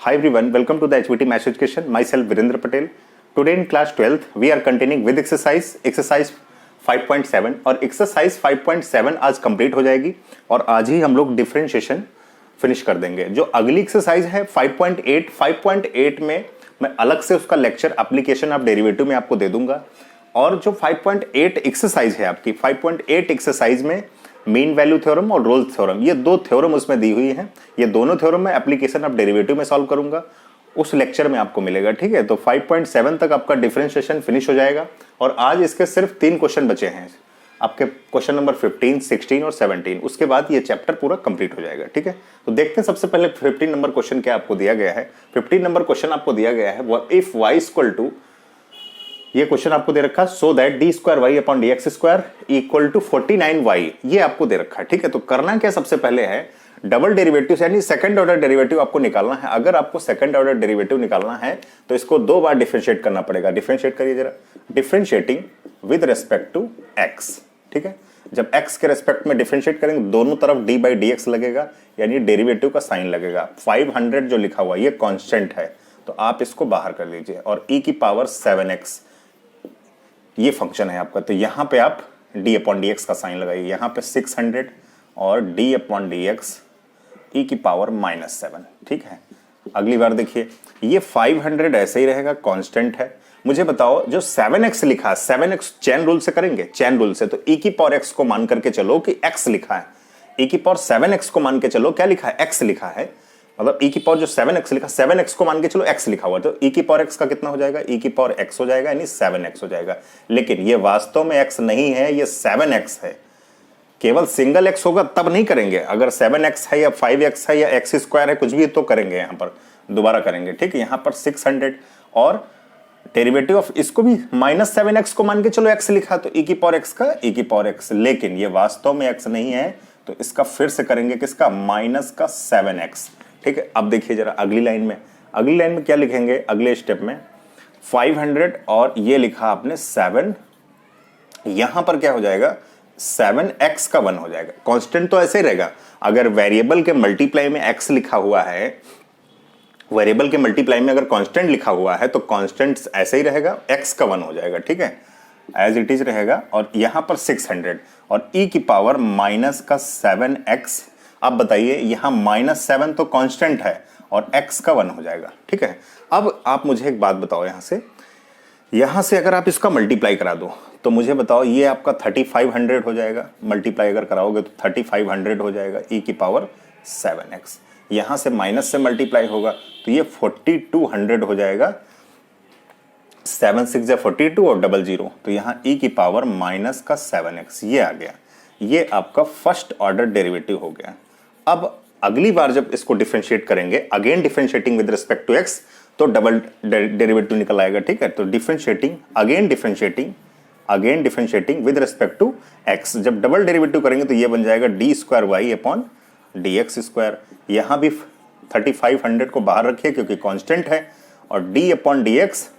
Hi everyone, welcome to the HVT Maths Education. Myself Virendra Patel. Today in class 12th, we are continuing with exercise 5.7 और exercise 5.7 आज complete हो जाएगी और आज ही हम लोग डिफरेंशिएशन फिनिश कर देंगे। जो अगली एक्सरसाइज है 5.8 में मैं अलग से उसका लेक्चर एप्लीकेशन ऑफ डेरिवेटिव में आपको दे दूंगा और जो 5.8 एक्सरसाइज है आपकी 5.8 एक्सरसाइज में मीन वैल्यू थ्योरम और रोल्स थ्योरम ये दो थ्योरम उसमें दी हुई हैं। ये दोनों थ्योरम मैं एप्लीकेशन ऑफ डेरिवेटिव में सॉल्व करूंगा, उस लेक्चर में आपको मिलेगा। ठीक है, तो 5.7 तक आपका डिफरेंशिएशन फिनिश हो जाएगा और आज इसके सिर्फ 3 क्वेश्चन बचे हैं आपके, क्वेश्चन नंबर 15, 16 और 17। उसके बाद ये चैप्टर पूरा कंप्लीट हो जाएगा। ठीक है, तो देखते हैं सबसे पहले 15 नंबर क्वेश्चन क्या आपको दिया गया है। 15 नंबर क्वेश्चन आपको दिया गया है वो इफ y इक्वल टू, ये क्वेश्चन आपको दे रखा so that d square y upon d x square equal to 49y, ये आपको दे रखा है। ठीक है, तो करना क्या सबसे पहले है डबल डेरिवेटिव यानी सेकंड ऑर्डर डेरिवेटिव आपको निकालना है। अगर आपको सेकंड ऑर्डर डेरिवेटिव निकालना है तो इसको 2 बार डिफरेंशिएट करना पड़ेगा। डिफरेंशिएट करिए जरा, differentiating with respect to x। ठीक है, जब x के रेस्पेक्ट में डिफरेंशिएट करेंगे दोनों तरफ d बाई डी एक्स लगेगा यानी डेरिवेटिव का साइन लगेगा। 500 जो लिखा हुआ ये कांस्टेंट है तो आप इसको बाहर कर लीजिए और e की पावर 7x ये फंक्शन है आपका, तो यहां पे आप d अपॉन डी एक्स का साइन लगाइए। यहां पे 600 और d अपॉन डी एक्स ई की पावर -7। ठीक है, अगली बार देखिए ये 500 ऐसे ही रहेगा, कांस्टेंट है। मुझे बताओ जो 7x लिखा है, 7x चेन रूल से करेंगे, चेन रूल से, तो e की पावर x को मान करके चलो कि x लिखा है, e की पावर 7x को मान के चलो क्या लिखा है, x लिखा है। मतलब e की पावर जो 7x लिखा, 7x को मान के चलो x लिखा हुआ, तो e की पावर x का कितना हो जाएगा, e की पावर x हो जाएगा यानी 7x हो जाएगा। लेकिन ये वास्तव में x नहीं है, ये 7x है। केवल सिंगल x होगा तब नहीं करेंगे, अगर 7x है या 5x है या x स्क्वायर है कुछ भी तो करेंगे, यहां पर दोबारा करेंगे। ठीक है, यहां पर 600 और डेरिवेटिव ऑफ इसको भी -7x को मान के चलो x लिखा, तो e की पावर x का e की पावर x, लेकिन ये वास्तव में x नहीं है तो इसका फिर से करेंगे किसका, -7x। ठीक है, अब देखिए जरा अगली लाइन में क्या लिखेंगे, अगले स्टेप में 500 और ये लिखा आपने 7, यहां पर क्या हो जाएगा 7x का 1 हो जाएगा। कांस्टेंट तो ऐसे ही रहेगा, अगर वेरिएबल के मल्टीप्लाई में x लिखा हुआ है, वेरिएबल के मल्टीप्लाई में अगर कांस्टेंट लिखा हुआ है तो कांस्टेंट ऐसे ही रहेगा, x का 1 हो जाएगा। ठीक है, एज इट इज रहेगा और यहां पर 600 और e की पावर -7x। अब बताइए यहां -7 तो कांस्टेंट है और x का 1 हो जाएगा। ठीक है, अब आप मुझे एक बात बताओ, यहां से अगर आप इसका मल्टीप्लाई करा दो तो मुझे बताओ ये आपका 3500 हो जाएगा। मल्टीप्लाई अगर कराओगे तो 3500 हो जाएगा, e की पावर 7x। यहां से माइनस से मल्टीप्लाई होगा तो ये 4200 हो जाएगा, 7 6 या 42 और 00, तो यहाँ e की पावर -7x ये आ गया। ये आपका फर्स्ट ऑर्डर डेरिवेटिव हो गया। अब अगली बार जब इसको डिफरेंशिएट करेंगे, again differentiating with respect to x, तो डबल डेरिवेटिव निकल आएगा। ठीक है, तो again differentiating with respect to x, जब डबल डेरिवेटिव करेंगे तो ये बन जाएगा d square y upon d x square. यहां भी 3500 को बाहर रखिए क्योंकि कांस्टेंट है और d अपॉन डी एक्स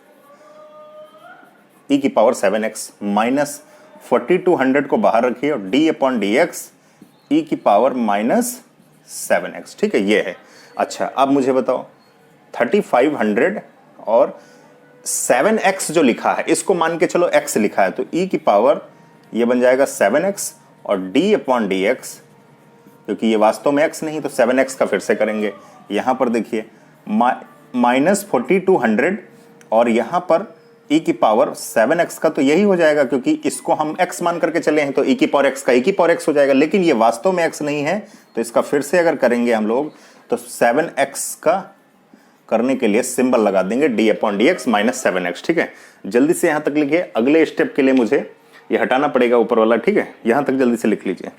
ई की पावर 7x माइनस 4200 को बाहर रखिए और d अपॉन डी एक्स ई की पावर -7x। ठीक है, ये है। अच्छा, अब मुझे बताओ 3500 और 7x जो लिखा है इसको मान के चलो x लिखा है, तो e की पावर ये बन जाएगा 7x और d अपॉन डी एक्स, क्योंकि ये वास्तव में x नहीं तो 7x का फिर से करेंगे। यहां पर देखिए -4200 और यहां पर e की पावर 7x का तो यही हो जाएगा, क्योंकि इसको हम x मान करके चले हैं तो e की पावर x का e की पावर x हो जाएगा, लेकिन ये वास्तव में x नहीं है तो इसका फिर से अगर करेंगे हम लोग तो 7x का करने के लिए सिंबल लगा देंगे d upon d x -7x। ठीक है, जल्दी से यहां तक लिखिए, अगले स्टेप के लिए मुझे ये हटाना पड़ेगा ऊपर वाला। ठीक है, यहां तक जल्दी से लिख लीजिए,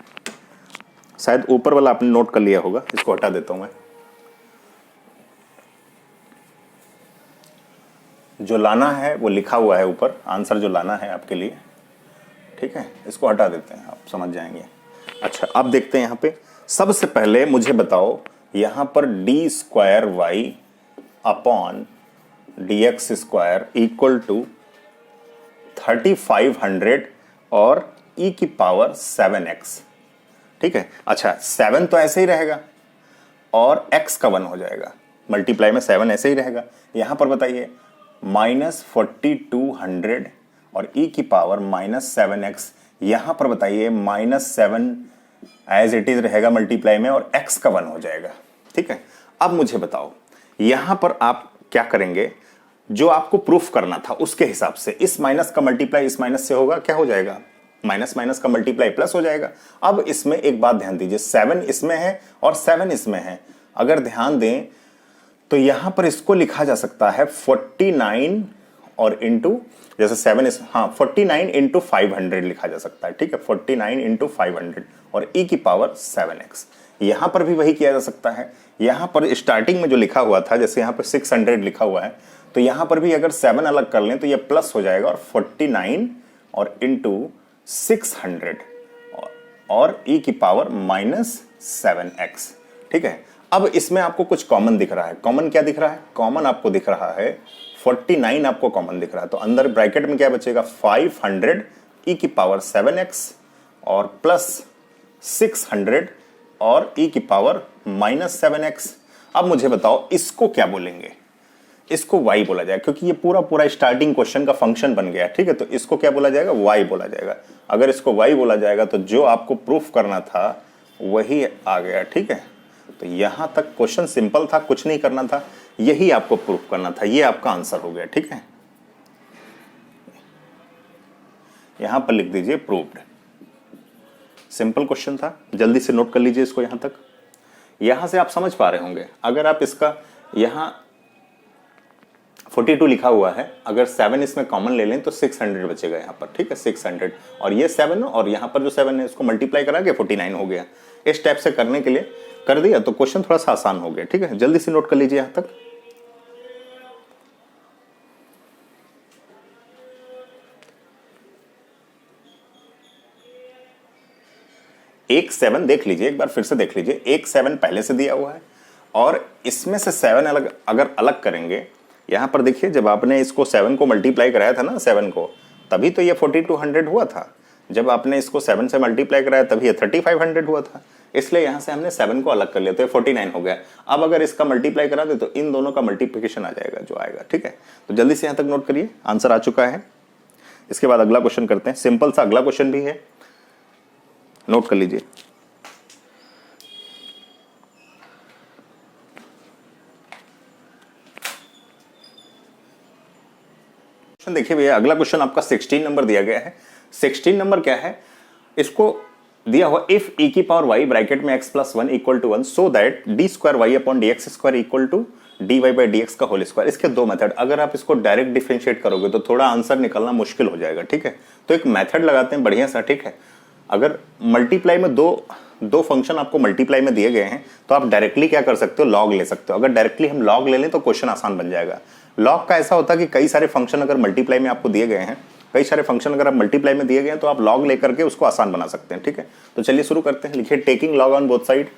शायद ऊपर वाला आपने नोट कर लिया होगा, इसको हटा देता हूं मैं। जो लाना है वो लिखा हुआ है ऊपर, आंसर जो लाना है आपके लिए। ठीक है, इसको हटा देते हैं, आप समझ जाएंगे। अच्छा, अब देखते हैं यहाँ पे, सबसे पहले मुझे बताओ यहाँ पर d square y upon d x square equal to 3500 और e की पावर 7x। ठीक है, अच्छा 7 तो ऐसे ही रहेगा और x का 1 हो जाएगा। मल्टीप्लाई में 7 ऐसे ही रहेगा। यहाँ पर बताइए -4200 और e की पावर -7x, यहाँ पर बताइए -7 एज इट इज रहेगा मल्टीप्लाई में और x का 1 हो जाएगा। ठीक है, अब मुझे बताओ यहाँ पर आप क्या करेंगे, जो आपको प्रूफ करना था उसके हिसाब से इस माइनस का मल्टीप्लाई इस माइनस से होगा, क्या हो जाएगा, माइनस माइनस का मल्टीप्लाई प्लस हो जाएगा। अब इसमें एक बात ध्यान दीजिए, 7 इसमें है और 7 इसमें है, अगर ध्यान दें तो यहां पर इसको लिखा जा सकता है 49 और इंटू, जैसे 7 इस, हाँ 49 इंटू 500 लिखा जा सकता है। ठीक है, 49 इंटू 500 और e की पावर 7x। यहां पर भी वही किया जा सकता है। यहां पर स्टार्टिंग में जो लिखा हुआ था, जैसे यहां पर 600 लिखा हुआ है, तो यहां पर भी अगर 7 अलग कर लें तो ये प्लस हो जाएगा और 49 और इंटू 600 और e की पावर -7x। ठीक है, अब इसमें आपको कुछ कॉमन दिख रहा है। कॉमन क्या दिख रहा है? कॉमन आपको दिख रहा है 49 आपको कॉमन दिख रहा है, तो अंदर ब्रैकेट में क्या बचेगा, 500 e की पावर 7x और प्लस 600 और e की पावर -7x। अब मुझे बताओ इसको क्या बोलेंगे? इसको y बोला जाएगा, क्योंकि ये पूरा पूरा स्टार्टिंग क्वेश्चन का फंक्शन बन गया। ठीक है, तो इसको क्या बोला जाएगा, y बोला जाएगा। अगर इसको y बोला जाएगा तो जो आपको प्रूफ करना था वही आ गया। ठीक है, तो यहां तक क्वेश्चन सिंपल था, कुछ नहीं करना था, यही आपको प्रूफ करना था, ये आपका आंसर हो गया। ठीक है, यहां पर लिख दीजिए प्रूव्ड। सिंपल क्वेश्चन था, जल्दी से नोट कर लीजिए इसको यहां तक। यहां से आप समझ पा रहे होंगे, अगर आप इसका यहां 42 लिखा हुआ है, अगर 7 इसमें कॉमन ले लें तो 600 बचेगा यहाँ पर। ठीक है, 600 और ये 7 और यहाँ पर जो 7 है इसको मल्टीप्लाई करा के 49 हो गया। इस टाइप से करने के लिए कर दिया तो क्वेश्चन थोड़ा सा आसान हो गया। ठीक है, जल्दी से नोट कर लीजिए यहाँ तक। एक 7 देख लीजिए, एक बार फिर से देख लीजिए, एक 7 पहले से दिया हुआ है और इसमें से 7 अलग अगर अलग करेंगे, यहाँ पर देखिए जब आपने इसको 7 को मल्टीप्लाई कराया था ना 7 को, तभी तो ये 4200 हुआ था। जब आपने इसको 7 से मल्टीप्लाई कराया तभी ये 3500 हुआ था, इसलिए यहाँ से हमने 7 को अलग कर लिया तो ये 49 हो गया। अब अगर इसका मल्टीप्लाई करा दे तो इन दोनों का मल्टीप्लिकेशन आ जाएगा जो आएगा। ठीक है, तो जल्दी से यहाँ तक नोट करिए, आंसर आ चुका है। इसके बाद अगला क्वेश्चन करते हैं, सिंपल सा अगला क्वेश्चन भी है, नोट कर लीजिए। देखिए भैया, अगला क्वेश्चन आपका 16 नंबर दिया गया है। 16 नंबर क्या है, इसको दिया हुआ इफ e की पावर y ब्रैकेट में x plus 1 equal to 1 so that d square y upon d x square equal to d y by d x का होल स्क्वायर। इसके दो मेथड, अगर आप इसको डायरेक्ट डिफरेंशिएट करोगे तो थोड़ा आंसर निकलना मुश्किल हो जाएगा। ठीक है, तो एक मेथड लगाते हैं बढ़िया सा। ठीक है, अगर मल्टीप्लाई में दो फंक्शन आपको मल्टीप्लाई में दिए गए हैं तो आप डायरेक्टली क्या कर सकते हो, लॉग ले सकते हो। अगर डायरेक्टली हम लॉग ले लें तो क्वेश्चन आसान बन जाएगा। लॉग का ऐसा होता है कि कई सारे फंक्शन अगर मल्टीप्लाई में आपको दिए गए हैं, कई सारे फंक्शन अगर आप मल्टीप्लाई में दिए गए हैं तो आप लॉग लेकर के उसको आसान बना सकते हैं। ठीक है, तो चलिए शुरू करते हैं। लिखिए taking log on both side.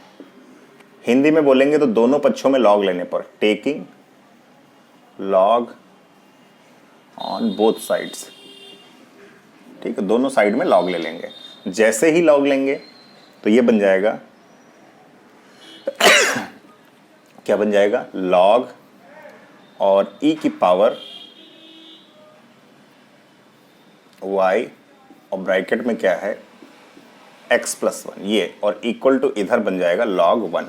Hindi में बोलेंगे तो दोनों पक्षों में लॉग लेने पर, taking log on both sides. ठीक है, दोनों साइड में लॉग ले लेंगे। जैसे ही लॉग लेंगे तो ये बन जाएगा क्या बन जाएगा, लॉग और e की पावर y और ब्रैकेट में क्या है x प्लस 1 ये, और इक्वल टू इधर बन जाएगा log 1।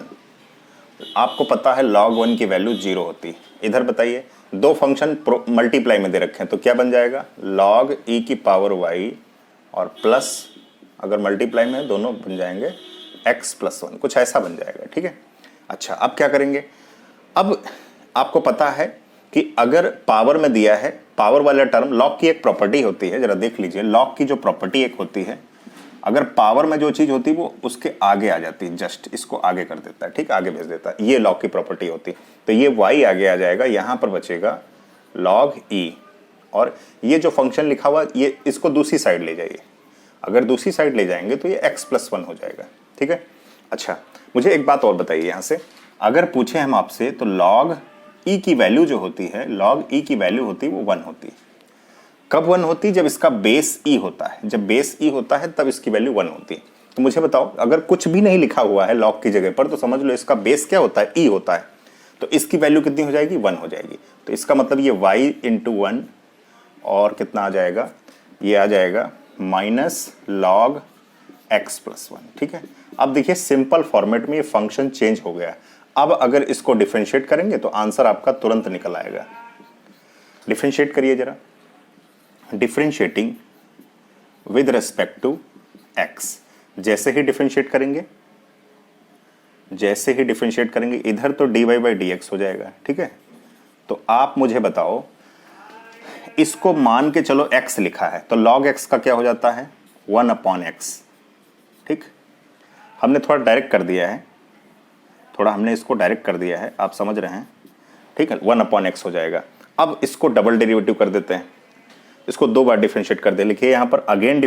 आपको पता है log 1 की वैल्यू 0 होती है। इधर बताइए, दो फंक्शन मल्टीप्लाई में दे रखे हैं तो क्या बन जाएगा, log e की पावर y और प्लस अगर मल्टीप्लाई में दोनों बन जाएंगे x प्लस 1, कुछ ऐसा बन जाएगा। ठीक है, अच्छा अब क्या करेंगे, अब आपको पता है कि अगर पावर में दिया है, पावर वाला टर्म, लॉग की एक प्रॉपर्टी होती है, जरा देख लीजिए, लॉग की जो प्रॉपर्टी एक होती है, अगर पावर में जो चीज होती है वो उसके आगे आ जाती है, जस्ट इसको आगे कर देता है। ठीक, आगे भेज देता है, ये लॉग की प्रॉपर्टी होती है। तो ये y आगे आ जाएगा, यहां पर बचेगा log e, और ये जो फंक्शन लिखा हुआ ये इसको दूसरी साइड ले जाइए। अगर दूसरी साइड ले जाएंगे तो ये x प्लस 1 हो जाएगा। ठीक है, अच्छा मुझे एक बात और बताइए, यहां से अगर पूछे हम आपसे तो log e की वैल्यू जो होती है, log e की वैल्यू होती है वो 1 होती है। कब 1 होती है, जब इसका बेस e होता है। जब बेस e होता है तब इसकी वैल्यू 1 होती है। तो मुझे बताओ, अगर कुछ भी नहीं लिखा हुआ है log की जगह पर तो समझ लो इसका बेस क्या होता है, e होता है। तो इसकी वैल्यू कितनी हो जाएगी, 1 हो जाएगी। तो इसका मतलब ये y इंटू 1 और कितना आ जाएगा, ये आ जाएगा माइनस लॉग x प्लस 1। ठीक है, अब देखिए सिंपल फॉर्मेट में ये फंक्शन चेंज हो गया। अब अगर इसको डिफरेंशिएट करेंगे तो आंसर आपका तुरंत निकल आएगा। डिफरेंशिएट करिए जरा, differentiating with respect to x। जैसे ही डिफरेंशिएट करेंगे, जैसे ही डिफरेंशिएट करेंगे इधर तो dy बाई डी एक्स हो जाएगा। ठीक है, तो आप मुझे बताओ, इसको मान के चलो x लिखा है तो log x का क्या हो जाता है, 1 अपॉन x। ठीक, हमने थोड़ा डायरेक्ट कर दिया है, थोड़ा हमने इसको डायरेक्ट कर दिया है, आप समझ रहे हैं। ठीक है, 1 अपॉन x हो जाएगा। अब इसको डबल डेरिवेटिव कर देते हैं, इसको 2 बार डिफरेंशिएट कर दे। लिखिए यहाँ पर again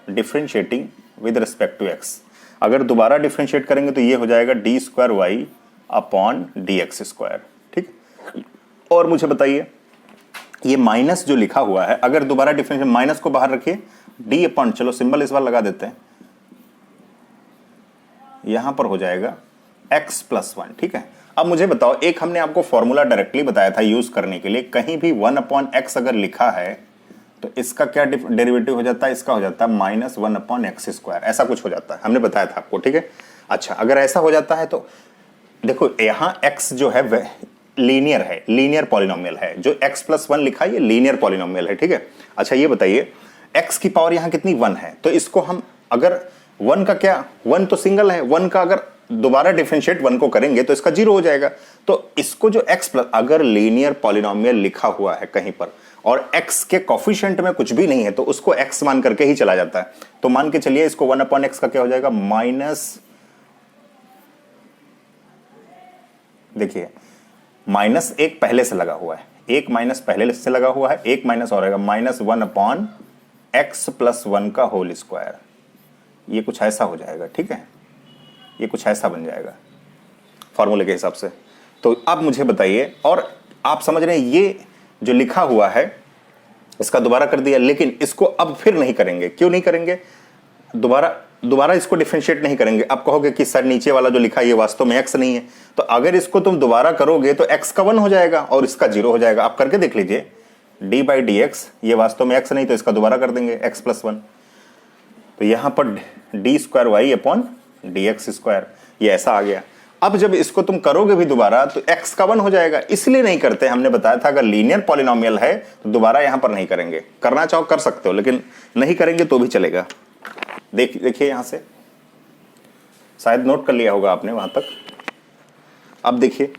differentiating with respect to x। अगर दोबारा डिफरेंशिएट करेंगे तो ये हो जाएगा d square y upon d x square. ठीक, और मुझे बताइए ये माइनस जो लिखा हुआ है, अगर दोबारा डिफरेंशिएट, माइनस को बाहर रखिए, डी अपॉन, चलो सिंबल इस बार लगा देते हैं, यहां पर हो जाएगा x प्लस 1। ठीक है, अब मुझे बताओ, एक हमने आपको फॉर्मूला डायरेक्टली बताया था यूज करने के लिए, कहीं भी 1 अपॉन एक्स अगर लिखा है तो इसका क्या डेरिवेटिव हो जाता है, इसका हो जाता है माइनस 1 अपॉन एक्स स्क्वायर, ऐसा कुछ हो जाता है, हमने बताया था आपको। ठीक है, अच्छा अगर ऐसा हो जाता है तो देखो यहाँ x जो है वह लीनियर है, लीनियर पॉलिनोमियल है, जो x प्लस 1 लिखा है ये लीनियर पॉलिनोमियल है। ठीक है, अच्छा ये बताइए x की पावर यहाँ कितनी, 1 है, तो इसको हम अगर 1 का क्या, 1 तो सिंगल है, 1 का अगर दोबारा डिफरेंशिएट 1 को करेंगे तो इसका 0 हो जाएगा। तो इसको जो x प्लस, अगर लीनियर पॉलिनोमियल लिखा हुआ है कहीं पर और x के कोफिशिएंट में कुछ भी नहीं है तो उसको x मान करके ही चला जाता है। तो मान के चलिए इसको 1 अपॉन एक्स का क्या हो जाएगा, माइनस, देखिए माइनस एक पहले से लगा हुआ है, एक माइनस पहले से लगा हुआ है, एक माइनस और आएगा, माइनस 1 अपॉन एक्स प्लस 1 का होल स्क्वायर। ये कुछ ऐसा हो जाएगा। ठीक है, ये कुछ ऐसा बन जाएगा फॉर्मूले के हिसाब से। तो अब मुझे बताइए, और आप समझ रहे हैं ये जो लिखा हुआ है इसका दोबारा कर दिया, लेकिन इसको अब फिर नहीं करेंगे। क्यों नहीं करेंगे, दोबारा इसको डिफरेंशिएट नहीं करेंगे। आप कहोगे कि सर नीचे वाला जो लिखा है ये वास्तव में x नहीं है, तो अगर इसको तुम दोबारा करोगे तो x का 1 हो जाएगा और इसका 0 हो जाएगा। आप करके देख लीजिए, d बाई डी एक्स, ये वास्तव में x नहीं तो इसका दोबारा कर देंगे x प्लस 1, तो यहां पर d square y upon d x square, ये ऐसा आ गया। अब जब इसको तुम करोगे भी दोबारा तो x का 1 हो जाएगा, इसलिए नहीं करते। हमने बताया था अगर लीनियर पॉलिनोमियल है तो दोबारा यहां पर नहीं करेंगे, करना चाहो कर सकते हो लेकिन नहीं करेंगे तो भी चलेगा। देखिए यहां से शायद नोट कर लिया होगा आपने वहां तक। अब देखिए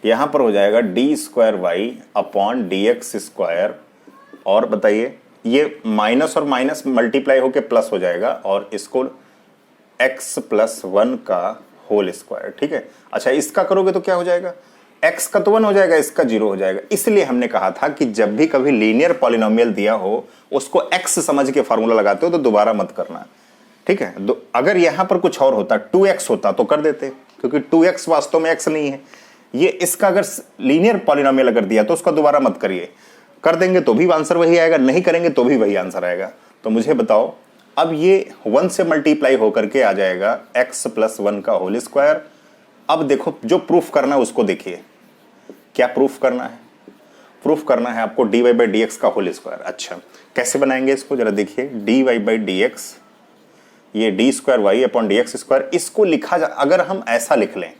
यहां पर हो जाएगा d square y upon d x square, और बताइए ये माइनस और माइनस मल्टीप्लाई होके प्लस हो जाएगा और इसको x प्लस 1 का होल स्क्वायर। ठीक है, अच्छा इसका करोगे तो क्या हो जाएगा, x का तो 1 हो जाएगा, इसका 0 हो जाएगा। इसलिए हमने कहा था कि जब भी कभी लीनियर पॉलिनोमियल दिया हो उसको x समझ के फार्मूला लगाते हो तो दोबारा मत करना। ठीक है, अगर यहां पर कुछ और होता, 2x होता तो कर देते, क्योंकि 2x वास्तव में x नहीं है। ये इसका अगर लीनियर पॉलिनोमियल अगर दिया तो उसका दोबारा मत करिए, कर देंगे तो भी आंसर वही आएगा, नहीं करेंगे तो भी वही आंसर आएगा। तो मुझे बताओ, अब ये 1 से मल्टीप्लाई होकर के आ जाएगा x प्लस 1 का होल स्क्वायर। अब देखो जो प्रूफ करना है उसको देखिए, क्या प्रूफ करना है, प्रूफ करना है आपको dy बाई डी एक्स का होल स्क्वायर। अच्छा कैसे बनाएंगे इसको जरा देखिए, dy बाई डी एक्स, ये d square y upon d x square, इसको लिखा जा, अगर हम ऐसा लिख लें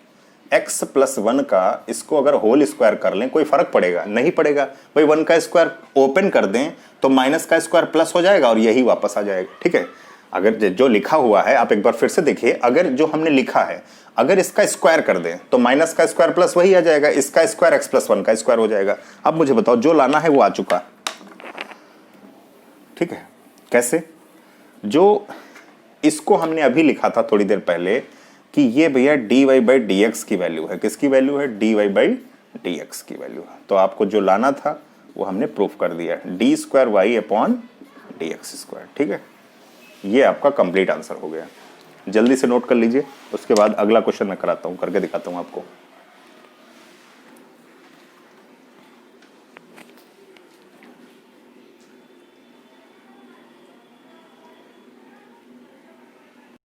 x प्लस 1 का, इसको अगर होल स्क्वायर कर लें कोई फर्क पड़ेगा, नहीं पड़ेगा भाई। 1 का स्क्वायर ओपन कर दें तो माइनस का स्क्वायर प्लस हो जाएगा और यही वापस आ जाएगा। ठीक है, अगर जो लिखा हुआ है आप एक बार फिर से देखिए, अगर जो हमने लिखा है अगर इसका स्क्वायर कर दें तो माइनस का स्क्वायर प्लस वही आ जाएगा, इसका स्क्वायर x प्लस 1 का स्क्वायर हो जाएगा। अब मुझे बताओ जो लाना है वो आ चुका। ठीक है, कैसे, जो इसको हमने अभी लिखा था थोड़ी देर पहले कि ये भैया dy बाई डी एक्स की वैल्यू है, किसकी वैल्यू है, dy बाई डी एक्स की वैल्यू है। तो आपको जो लाना था वो हमने प्रूफ कर दिया, d square y upon d x square. ठीक है, ये आपका कंप्लीट आंसर हो गया। जल्दी से नोट कर लीजिए, उसके बाद अगला क्वेश्चन मैं कराता हूँ, करके दिखाता हूँ आपको।